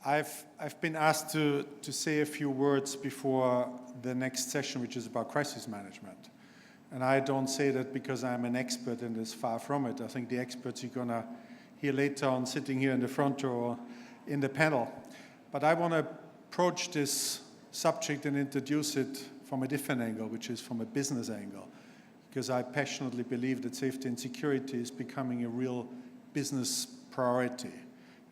I've been asked to say a few words before the next session, which is about crisis management. And I don't say that because I'm an expert in this, far from it. I think the experts you're going to hear later on sitting here in the front row or in the panel. But I want to approach this subject and introduce it from a different angle, which is from a business angle, because I passionately believe that safety and security is becoming a real business priority.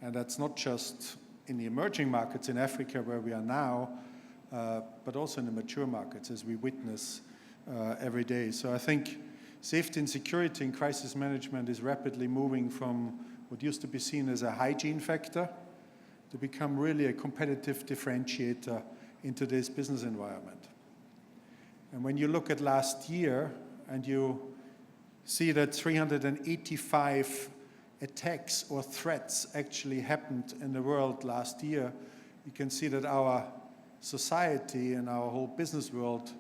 And that's not just in the emerging markets in Africa where we are now, but also in the mature markets as we witness every day. So I think safety and security in crisis management is rapidly moving from what used to be seen as a hygiene factor to become really a competitive differentiator in today's business environment. And when you look at last year and you see that 385 attacks or threats actually happened in the world last year, you can see that our society and our whole business world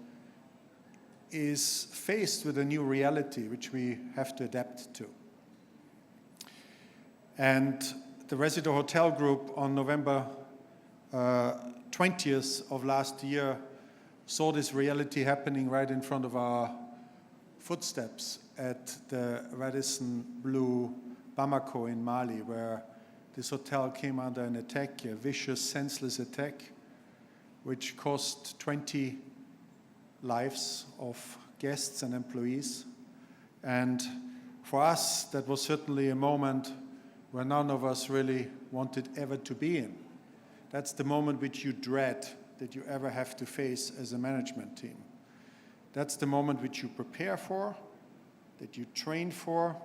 is faced with a new reality which we have to adapt to. And the Rezidor Hotel Group on November 20th of last year saw this reality happening right in front of our footsteps at the Radisson Blu Bamako in Mali, where this hotel came under an attack, a vicious, senseless attack, which cost 20 lives of guests and employees. And for us, that was certainly a moment where none of us really wanted ever to be in. That's the moment which you dread that you ever have to face as a management team. That's the moment which you prepare for, that you train for,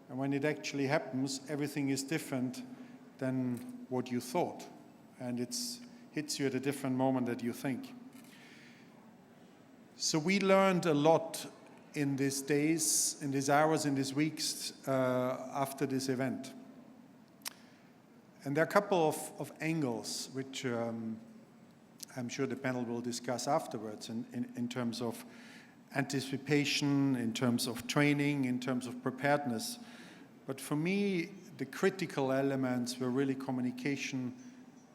and when it actually happens, everything is different than what you thought. And it hits you at a different moment that you think. So we learned a lot in these days, in these hours, in these weeks after this event. And there are a couple of angles which I'm sure the panel will discuss afterwards in terms of anticipation, in terms of training, in terms of preparedness. But for me, the critical elements were really communication,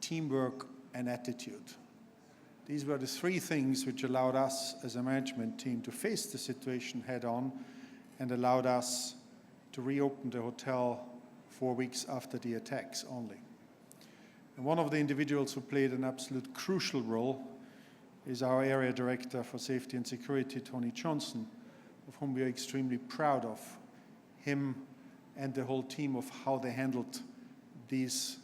teamwork, and attitude. These were the three things which allowed us as a management team to face the situation head on and allowed us to reopen the hotel 4 weeks after the attacks only. And one of the individuals who played an absolute crucial role is our area director for safety and security, Tony Johnson, of whom we are extremely proud of, him and the whole team of how they handled these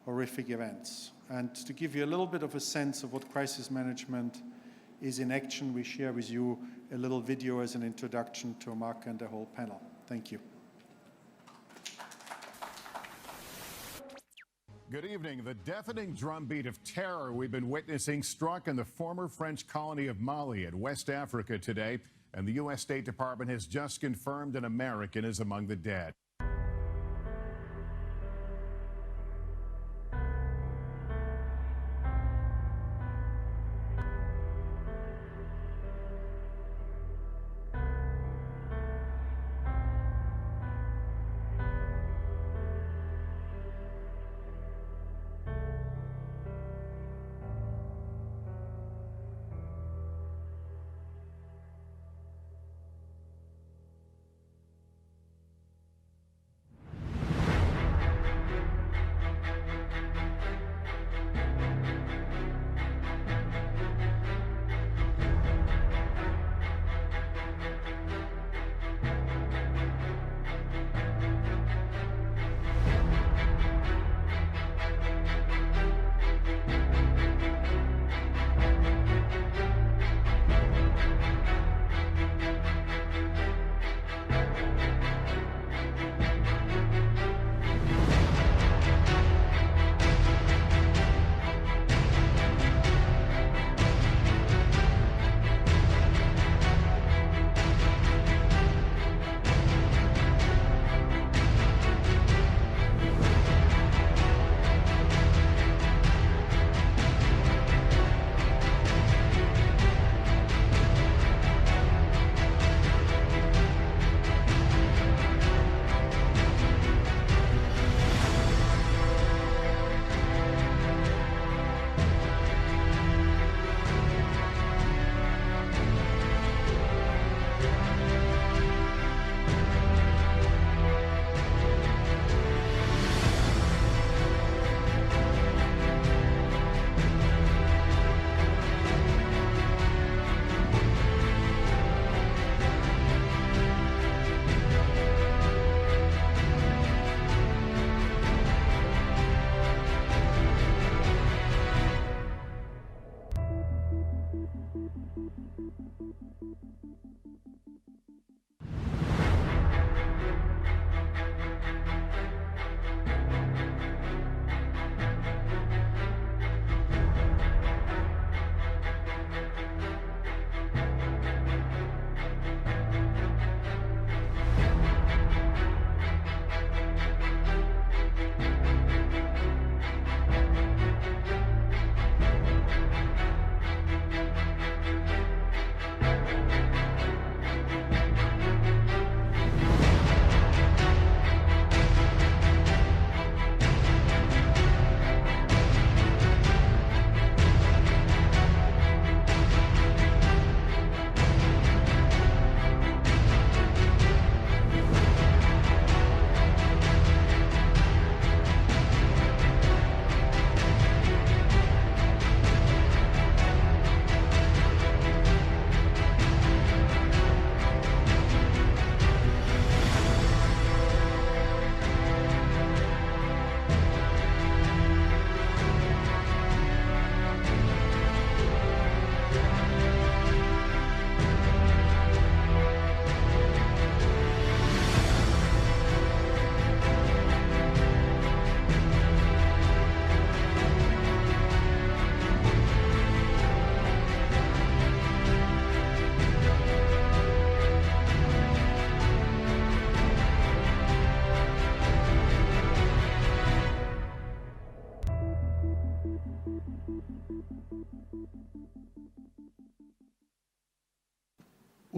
horrific events. And to give you a little bit of a sense of what crisis management is in action, we share with you a little video as an introduction to Mark and the whole panel. Thank you. Good evening. The deafening drumbeat of terror we've been witnessing struck in the former French colony of Mali in West Africa today, and the U.S. State Department has just confirmed an American is among the dead.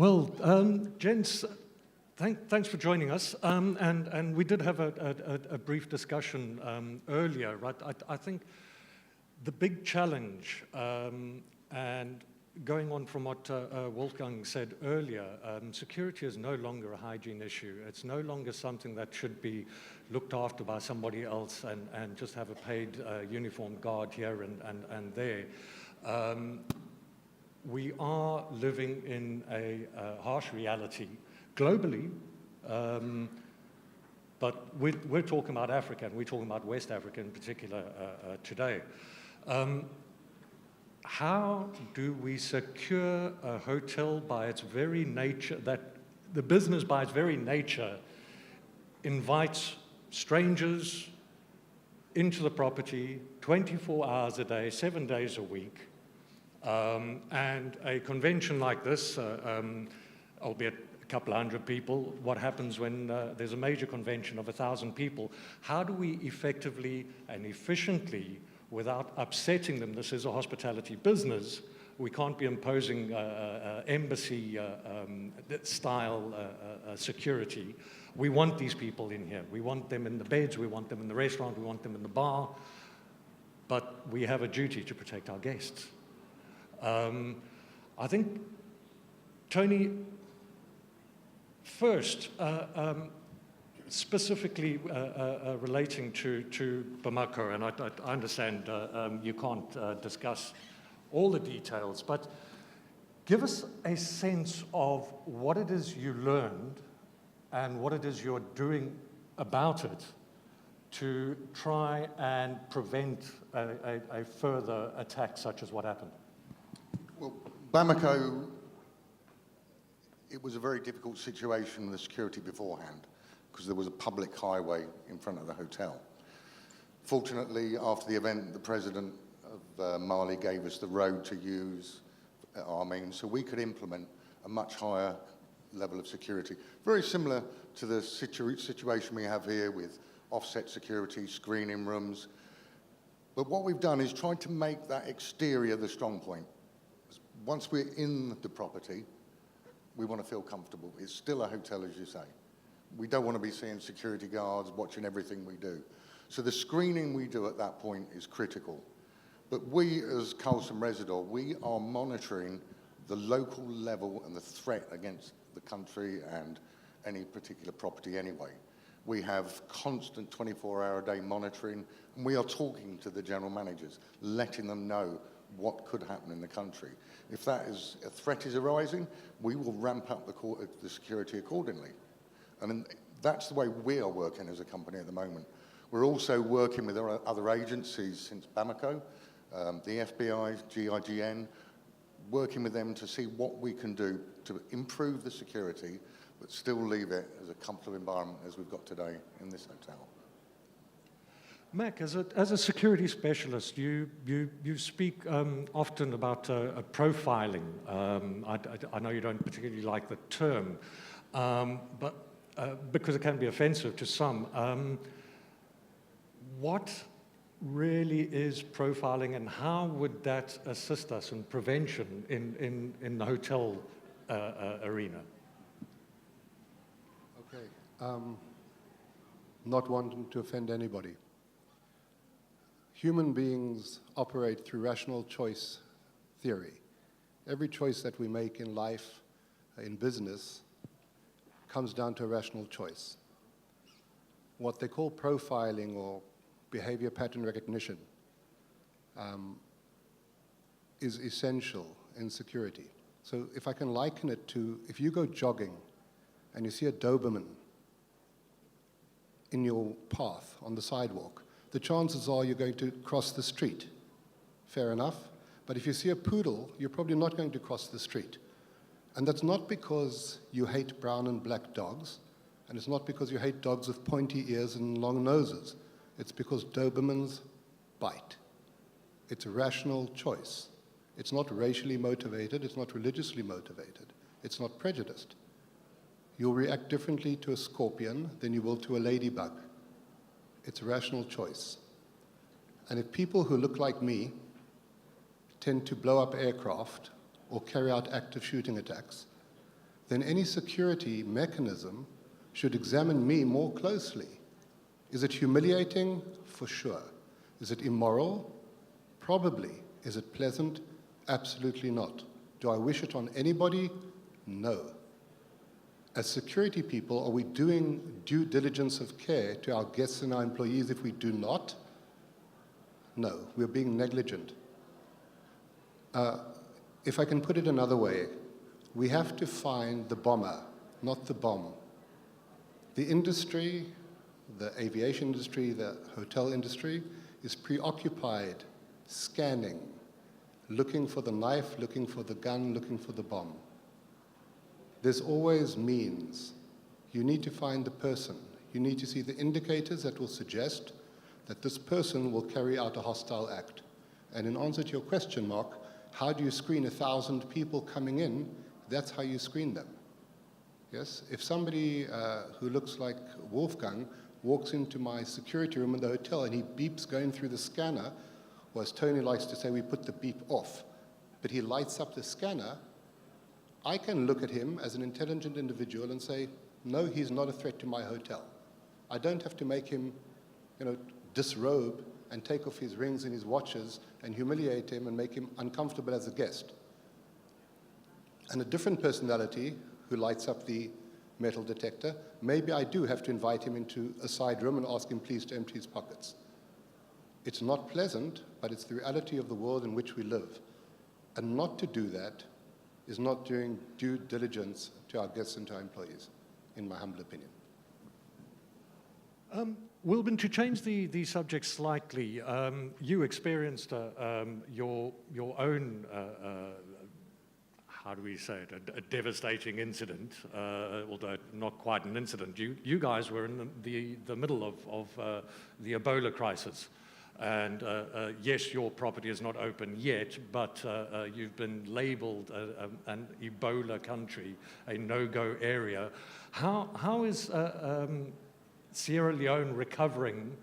Well, gents, thanks for joining us. And we did have a brief discussion earlier, right? I think the big challenge, and going on from what Wolfgang said earlier, security is no longer a hygiene issue. It's no longer something that should be looked after by somebody else and just have a paid uniformed guard here and there. We are living in a harsh reality globally, but we're talking about Africa, and we're talking about West Africa in particular today. How do we secure a hotel by its very nature, that the business by its very nature invites strangers into the property 24 hours a day, 7 days a week, and a convention like this, albeit a couple hundred people, what happens when there's a major convention of 1,000 people? How do we effectively and efficiently, without upsetting them, this is a hospitality business, we can't be imposing embassy-style security. We want these people in here. We want them in the beds, we want them in the restaurant, we want them in the bar, but we have a duty to protect our guests. I think, Tony, first, specifically relating to Bamako, and I understand you can't discuss all the details, but give us a sense of what it is you learned and what it is you're doing about it to try and prevent a further attack such as what happened. Well, Bamako, it was a very difficult situation with the security beforehand, because there was a public highway in front of the hotel. Fortunately, after the event, the president of Mali gave us the road to use at our means, so we could implement a much higher level of security. Very similar to the situation we have here with offset security, screening rooms. But what we've done is tried to make that exterior the strong point. Once we're in the property, we want to feel comfortable. It's still a hotel, as you say. We don't want to be seeing security guards watching everything we do. So the screening we do at that point is critical. But we, as Carlson Rezidor, we are monitoring the local level and the threat against the country and any particular property anyway. We have constant 24-hour-a-day monitoring, and we are talking to the general managers, letting them know what could happen in the country. If that is a threat is arising, we will ramp up the security accordingly. I mean, that's the way we are working as a company at the moment. We're also working with our other agencies since Bamako, the FBI, GIGN, working with them to see what we can do to improve the security, but still leave it as a comfortable environment as we've got today in this hotel. Mac, as a security specialist, you speak often about profiling. I know you don't particularly like the term, but because it can be offensive to some. What really is profiling, and how would that assist us in prevention in the hotel arena? Okay. Not wanting to offend anybody. Human beings operate through rational choice theory. Every choice that we make in life, in business, comes down to a rational choice. What they call profiling or behavior pattern recognition is essential in security. So if I can liken it to, if you go jogging and you see a Doberman in your path on the sidewalk, the chances are you're going to cross the street. Fair enough. But if you see a poodle, you're probably not going to cross the street. And that's not because you hate brown and black dogs, and it's not because you hate dogs with pointy ears and long noses. It's because Dobermans bite. It's a rational choice. It's not racially motivated, it's not religiously motivated, it's not prejudiced. You'll react differently to a scorpion than you will to a ladybug. It's a rational choice. And if people who look like me tend to blow up aircraft or carry out active shooting attacks, then any security mechanism should examine me more closely. Is it humiliating? For sure. Is it immoral? Probably. Is it pleasant? Absolutely not. Do I wish it on anybody? No. As security people, are we doing due diligence of care to our guests and our employees? If we do not, no, we're being negligent. If I can put it another way, we have to find the bomber, not the bomb. The industry, the aviation industry, the hotel industry, is preoccupied, scanning, looking for the knife, looking for the gun, looking for the bomb. There's always means. You need to find the person. You need to see the indicators that will suggest that this person will carry out a hostile act. And in answer to your question, Mark, how do you screen 1,000 people coming in? That's how you screen them. Yes? If somebody who looks like Wolfgang walks into my security room in the hotel and he beeps going through the scanner, or as Tony likes to say, we put the beep off, but he lights up the scanner, I can look at him as an intelligent individual and say, no, he's not a threat to my hotel. I don't have to make him, disrobe and take off his rings and his watches and humiliate him and make him uncomfortable as a guest. And a different personality who lights up the metal detector, maybe I do have to invite him into a side room and ask him please to empty his pockets. It's not pleasant, but it's the reality of the world in which we live. And not to do that is not doing due diligence to our guests and to our employees, in my humble opinion. Wilbin, to change the subject slightly, you experienced your own, how do we say it, a devastating incident, although not quite an incident. You guys were in the middle of the Ebola crisis. And yes, your property is not open yet, but you've been labeled an Ebola country, a no-go area. How is Sierra Leone recovering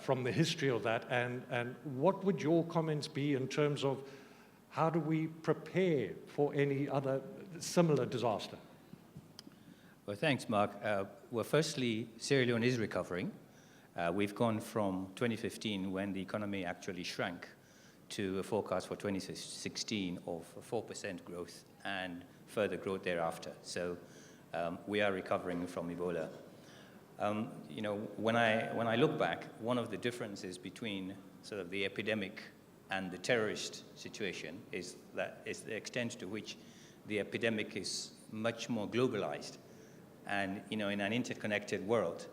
from the history of that, and what would your comments be in terms of how do we prepare for any other similar disaster? Well, thanks, Mark. Well, firstly, Sierra Leone is recovering. We've gone from 2015, when the economy actually shrank, to a forecast for 2016 of 4% growth and further growth thereafter. So we are recovering from Ebola. When I look back, one of the differences between sort of the epidemic and the terrorist situation is the extent to which the epidemic is much more globalized. And in an interconnected world,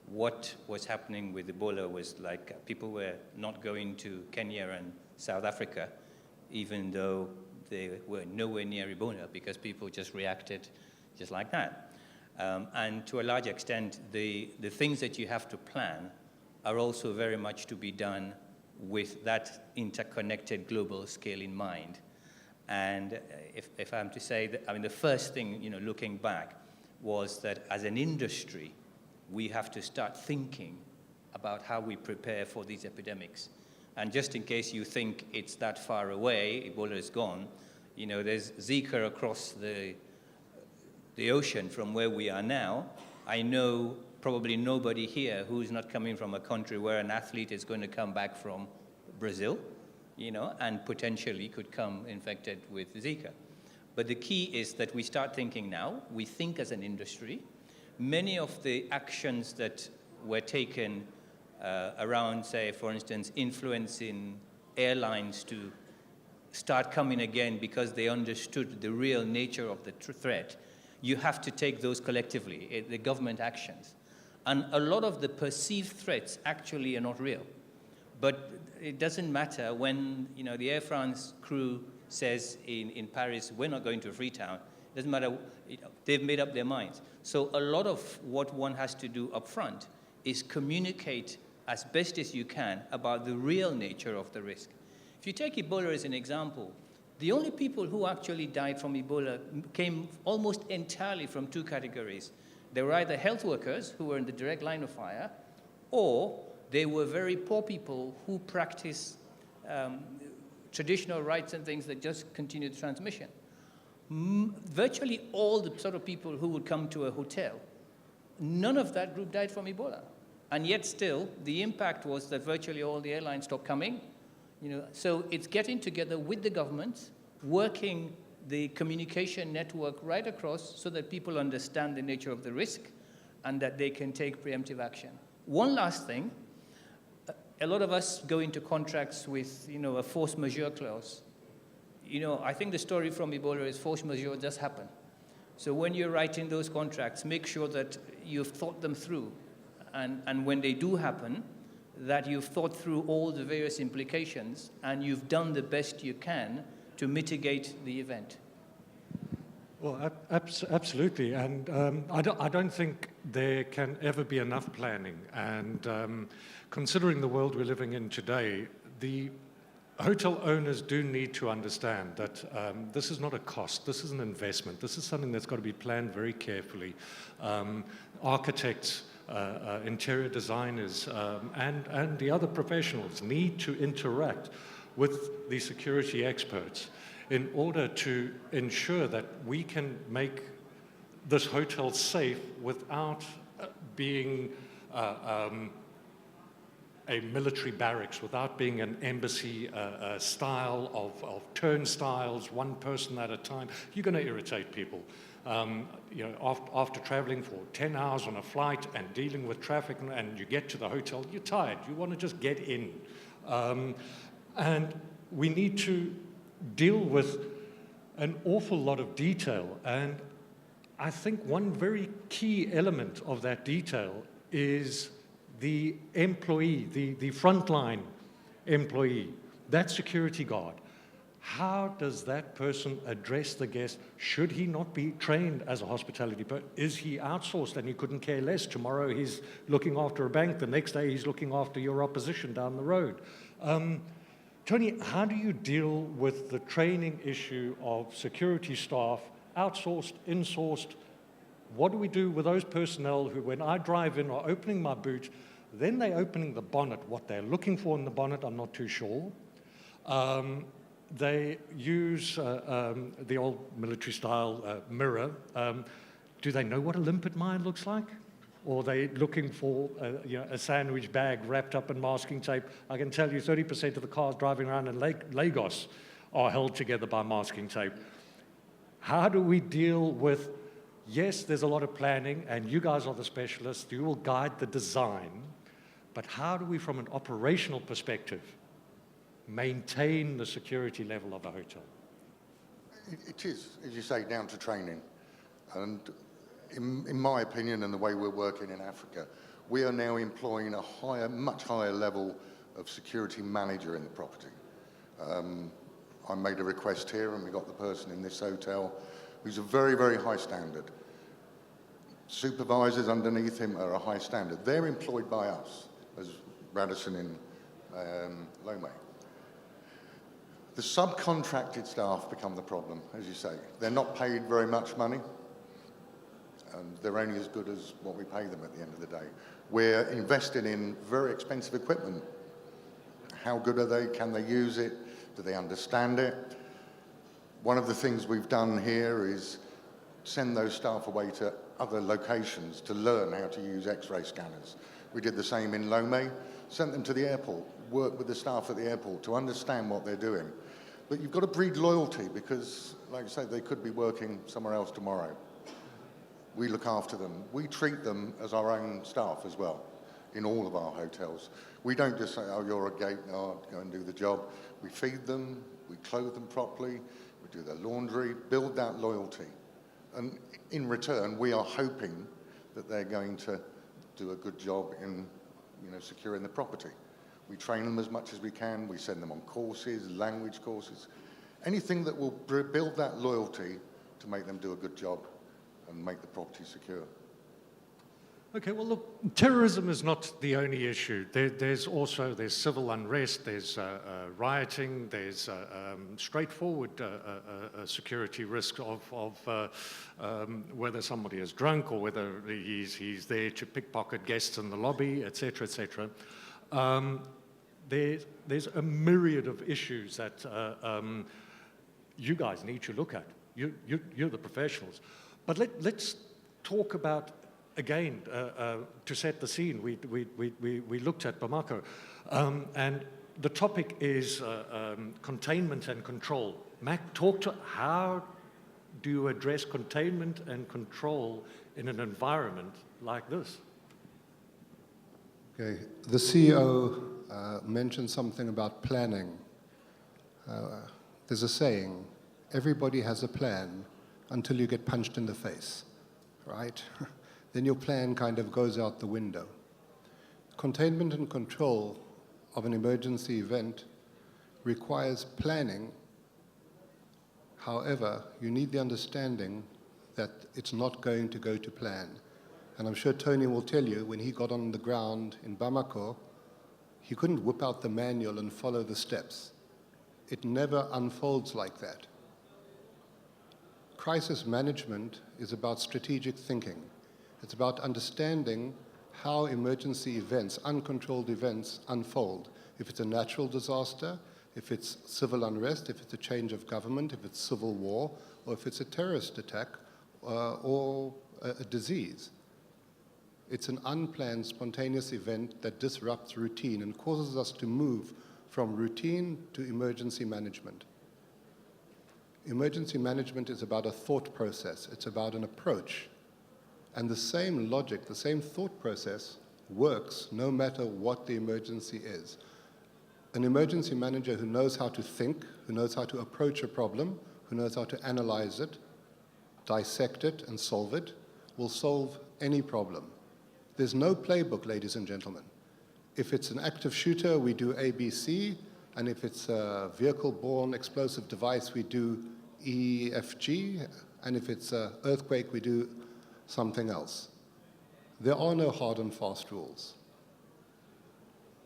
what was happening with Ebola was like people were not going to Kenya and South Africa, even though they were nowhere near Ebola, because people just reacted just like that. And to a large extent, the things that you have to plan are also very much to be done with that interconnected global scale in mind. And if I'm to say that, the first thing, looking back, was that as an industry, we have to start thinking about how we prepare for these epidemics. And just in case you think it's that far away, Ebola is gone, there's Zika across the ocean from where we are now. I know probably nobody here who is not coming from a country where an athlete is going to come back from Brazil, and potentially could come infected with Zika. But the key is that we start thinking now. We think as an industry. Many of the actions that were taken around, say, for instance, influencing airlines to start coming again because they understood the real nature of the threat, you have to take those collectively, the government actions. And a lot of the perceived threats actually are not real. But it doesn't matter when the Air France crew says in Paris, we're not going to Freetown. It doesn't matter, they've made up their minds. So a lot of what one has to do up front is communicate as best as you can about the real nature of the risk. If you take Ebola as an example, the only people who actually died from Ebola came almost entirely from two categories. They were either health workers who were in the direct line of fire, or they were very poor people who practiced traditional rites and things that just continued the transmission. virtually all the sort of people who would come to a hotel, none of that group died from Ebola. And yet still, the impact was that virtually all the airlines stopped coming. So it's getting together with the government, working the communication network right across so that people understand the nature of the risk and that they can take preemptive action. One last thing, a lot of us go into contracts with, a force majeure clause. I think the story from Ebola is force majeure does happen. So when you're writing those contracts, make sure that you've thought them through. And when they do happen, that you've thought through all the various implications and you've done the best you can to mitigate the event. Well, absolutely, and I don't think there can ever be enough planning. And considering the world we're living in today, the hotel owners do need to understand that this is not a cost, this is an investment. This is something that's got to be planned very carefully. Architects, interior designers, and the other professionals need to interact with the security experts in order to ensure that we can make this hotel safe without being a military barracks, without being an embassy style of turnstiles, one person at a time. You're going to irritate people. After traveling for 10 hours on a flight and dealing with traffic, and you get to the hotel, you're tired. You want to just get in. And we need to deal with an awful lot of detail. And I think one very key element of that detail is the employee, the frontline employee, that security guard. How does that person address the guest? Should he not be trained as a hospitality person? Is he outsourced and he couldn't care less? Tomorrow he's looking after a bank, the next day he's looking after your opposition down the road. Tony, how do you deal with the training issue of security staff, outsourced, insourced? What do we do with those personnel who, when I drive in, are opening my boot, then they're opening the bonnet? What they're looking for in the bonnet, I'm not too sure. They use the old military-style mirror. Do they know what a limpet mine looks like? Or are they looking for a sandwich bag wrapped up in masking tape? I can tell you 30% of the cars driving around in Lagos are held together by masking tape. How do we deal with, yes, there's a lot of planning, and you guys are the specialists, you will guide the design, but how do we, from an operational perspective, maintain the security level of a hotel? It is, as you say, down to training. And in my opinion, and the way we're working in Africa, we are now employing a much higher level of security manager in the property. I made a request here, and we got the person in this hotel who's a very, very high standard. Supervisors underneath him are a high standard. They're employed by us, as Radisson in Lomé. The subcontracted staff become the problem, as you say. They're not paid very much money, and they're only as good as what we pay them at the end of the day. We're investing in very expensive equipment. How good are they? Can they use it? Do they understand it? One of the things we've done here is send those staff away to other locations to learn how to use X-ray scanners. We did the same in Lomé, sent them to the airport, worked with the staff at the airport to understand what they're doing. But you've got to breed loyalty because, like I say, they could be working somewhere else tomorrow. We look after them. We treat them as our own staff as well in all of our hotels. We don't just say, oh, you're a gate, no, go and do the job. We feed them, we clothe them properly, we do their laundry, build that loyalty. And in return, we are hoping that they're going to do a good job in securing the property. We train them as much as we can. We send them on courses, language courses, anything that will build that loyalty to make them do a good job and make the property secure. Okay, well, look, terrorism is not the only issue. There's civil unrest, there's rioting, there's straightforward security risk of whether somebody is drunk or whether he's there to pickpocket guests in the lobby, etc., etc. There's a myriad of issues that you guys need to look at. You're the professionals. But let's talk about, again, to set the scene, we looked at Bamako, and the topic is containment and control. Mac, talk to how do you address containment and control in an environment like this? Okay, the CEO mentioned something about planning. There's a saying, everybody has a plan until you get punched in the face, right? Then your plan kind of goes out the window. Containment and control of an emergency event requires planning. However, you need the understanding that it's not going to go to plan. And I'm sure Tony will tell you, when he got on the ground in Bamako, he couldn't whip out the manual and follow the steps. It never unfolds like that. Crisis management is about strategic thinking. It's about understanding how emergency events, uncontrolled events, unfold. If it's a natural disaster, if it's civil unrest, if it's a change of government, if it's civil war, or if it's a terrorist attack or a disease. It's an unplanned, spontaneous event that disrupts routine and causes us to move from routine to emergency management. Emergency management is about a thought process. It's about an approach. And the same logic, the same thought process works no matter what the emergency is. An emergency manager who knows how to think, who knows how to approach a problem, who knows how to analyze it, dissect it, and solve it, will solve any problem. There's no playbook, ladies and gentlemen. If it's an active shooter, we do ABC, and if it's a vehicle-borne explosive device, we do EFG, and if it's an earthquake, we do something else. There are no hard and fast rules.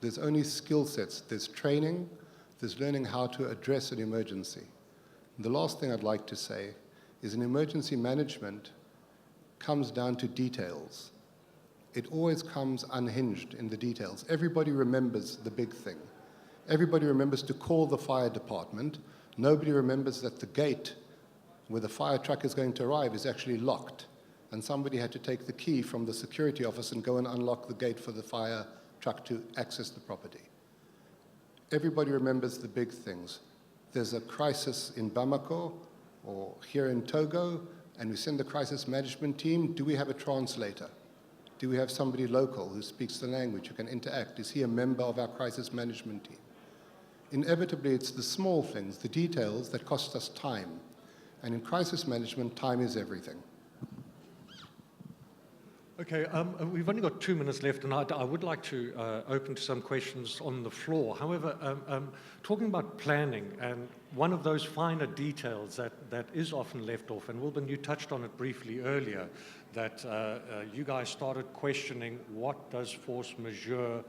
There's only skill sets. There's training. There's learning how to address an emergency. And the last thing I'd like to say is an emergency management comes down to details. It always comes unhinged in the details. Everybody remembers the big thing. Everybody remembers to call the fire department. Nobody remembers that the gate where the fire truck is going to arrive is actually locked. And somebody had to take the key from the security office and go and unlock the gate for the fire truck to access the property. Everybody remembers the big things. There's a crisis in Bamako or here in Togo, and we send the crisis management team. Do we have a translator? Do we have somebody local who speaks the language, who can interact? Is he a member of our crisis management team? Inevitably, it's the small things, the details that cost us time. And in crisis management, time is everything. Okay, we've only got 2 minutes left, and I would like to open to some questions on the floor. However, talking about planning, and one of those finer details that is often left off, and Wilbur, you touched on it briefly earlier, that you guys started questioning what does force majeure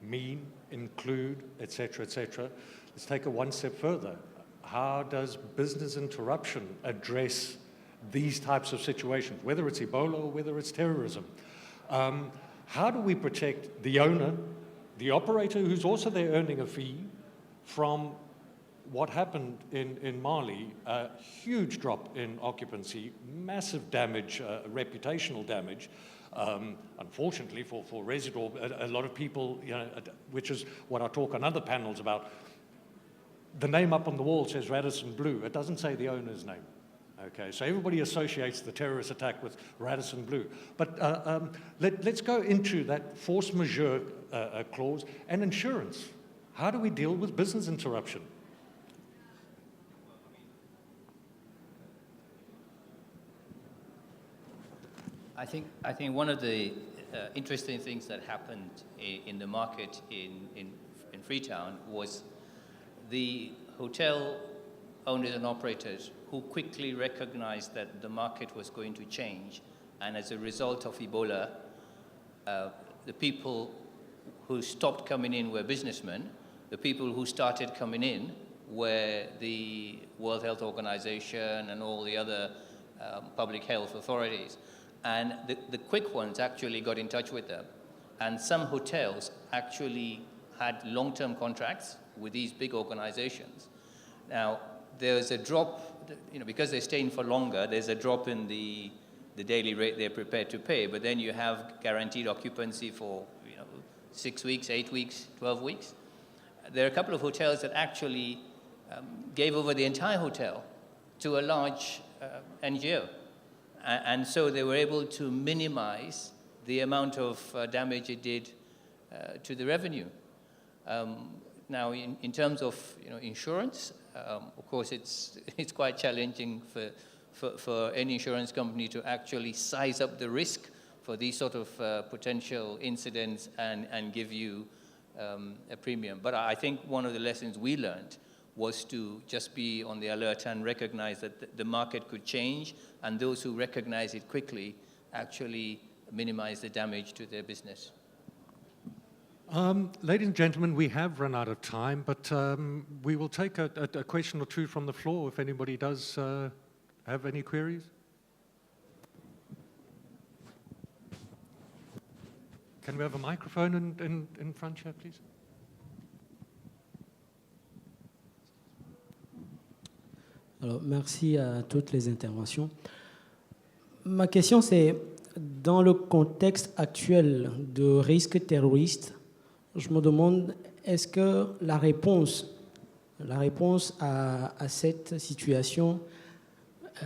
mean, include, et cetera, et cetera. Let's take it one step further. How does business interruption address these types of situations, whether it's Ebola or whether it's terrorism? How do we protect the owner, the operator who's also there earning a fee, from what happened in Mali? A huge drop in occupancy, massive damage, reputational damage. Unfortunately for Rezidor, a lot of people, which is what I talk on other panels about, the name up on the wall says Radisson Blu. It doesn't say the owner's name. Okay, so everybody associates the terrorist attack with Radisson Blu. But let's go into that force majeure clause and insurance. How do we deal with business interruption? I think one of the interesting things that happened in the market in Freetown was the hotel owners and operators who quickly recognized that the market was going to change, and as a result of Ebola, the people who stopped coming in were businessmen. The people who started coming in were the World Health Organization and all the other public health authorities. And the quick ones actually got in touch with them. And some hotels actually had long-term contracts with these big organizations. Now, there's a drop because they're staying for longer, there's a drop in the daily rate they're prepared to pay, but then you have guaranteed occupancy for 6 weeks, 8 weeks, 12 weeks. There are a couple of hotels that actually gave over the entire hotel to a large NGO. And so they were able to minimize the amount of damage it did to the revenue. Now, in terms of insurance, of course, it's quite challenging for any insurance company to actually size up the risk for these sort of potential incidents and give you a premium. But I think one of the lessons we learned was to just be on the alert and recognize that the market could change, and those who recognize it quickly actually minimize the damage to their business. Ladies and gentlemen, we have run out of time, but we will take a question or two from the floor if anybody does have any queries. Can we have a microphone in front here, please? Alors, merci à toutes les interventions. Ma question, c'est, dans le contexte actuel de risque terroriste, je me demande, est-ce que la réponse à cette situation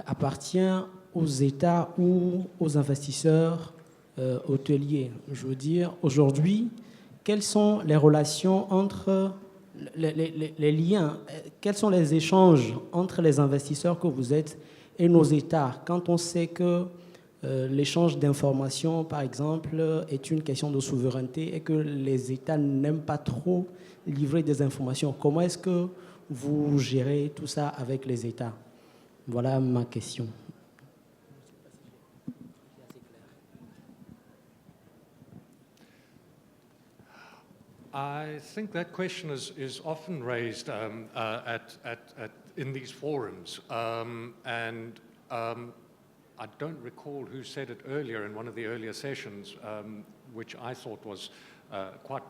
appartient aux États ou aux investisseurs hôteliers? Je veux dire, aujourd'hui, quelles sont les relations entre les liens, quels sont les échanges entre les investisseurs que vous êtes et nos États, quand on sait que l'échange d'informations, par exemple, est une question de souveraineté et que les États n'aiment pas trop livrer des informations? Comment est-ce que vous gérez tout ça avec les États? Voilà ma question. I think that question is often raised in these forums, and I don't recall who said it earlier in one of the earlier sessions, which I thought was quite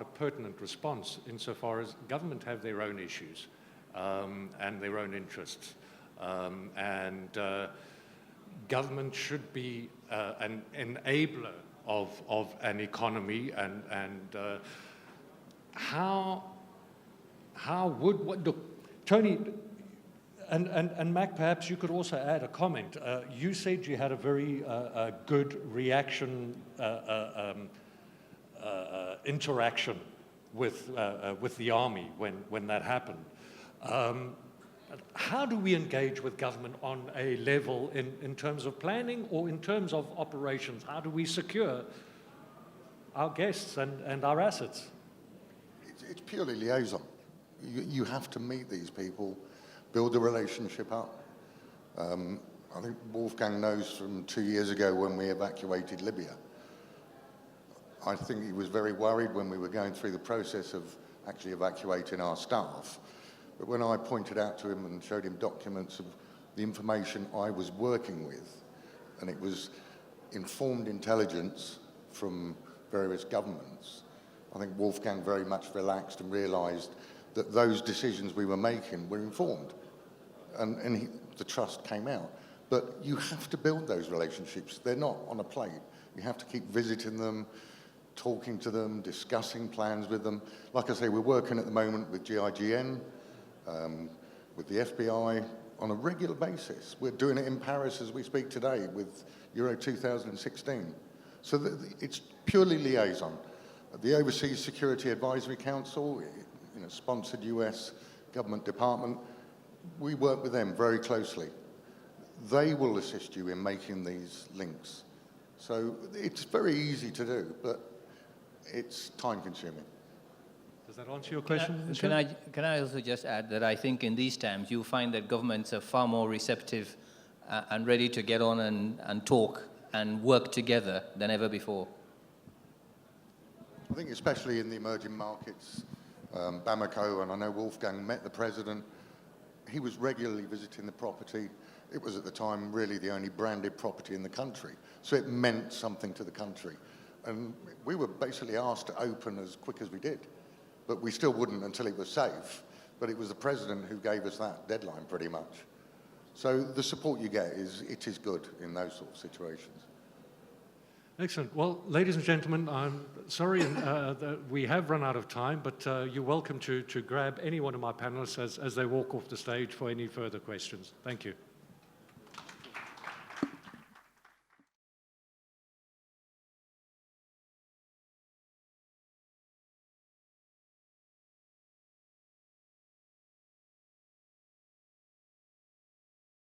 a pertinent response insofar as government have their own issues and their own interests, and government should be an enabler of an economy, and how would look, Tony and Mac, perhaps you could also add a comment. You said you had a very good reaction interaction with the army when that happened. How do we engage with government on a level in terms of planning or in terms of operations? How do we secure our guests and our assets? It's purely liaison. You have to meet these people, build a relationship up. I think Wolfgang knows from 2 years ago when we evacuated Libya. I think he was very worried when we were going through the process of actually evacuating our staff. But when I pointed out to him and showed him documents of the information I was working with, and it was informed intelligence from various governments, I think Wolfgang very much relaxed and realised that those decisions we were making were informed, and the trust came out. But you have to build those relationships. They're not on a plate. You have to keep visiting them, talking to them, discussing plans with them. Like I say, we're working at the moment with GIGN, with the FBI on a regular basis. We're doing it in Paris as we speak today with Euro 2016. So it's purely liaison. The Overseas Security Advisory Council, sponsored US government department, we work with them very closely. They will assist you in making these links. So it's very easy to do, but it's time-consuming. Does that answer your question? Can I also just add that I think in these times you find that governments are far more receptive and ready to get on and talk and work together than ever before. I think especially in the emerging markets, Bamako, and I know Wolfgang met the president. He was regularly visiting the property. It was at the time really the only branded property in the country. So it meant something to the country. And we were basically asked to open as quick as we did. But we still wouldn't until it was safe. But it was the president who gave us that deadline pretty much. So the support you get it is good in those sort of situations. Excellent. Well, ladies and gentlemen, I'm sorry that we have run out of time, but you're welcome to grab any one of my panelists as they walk off the stage for any further questions. Thank you.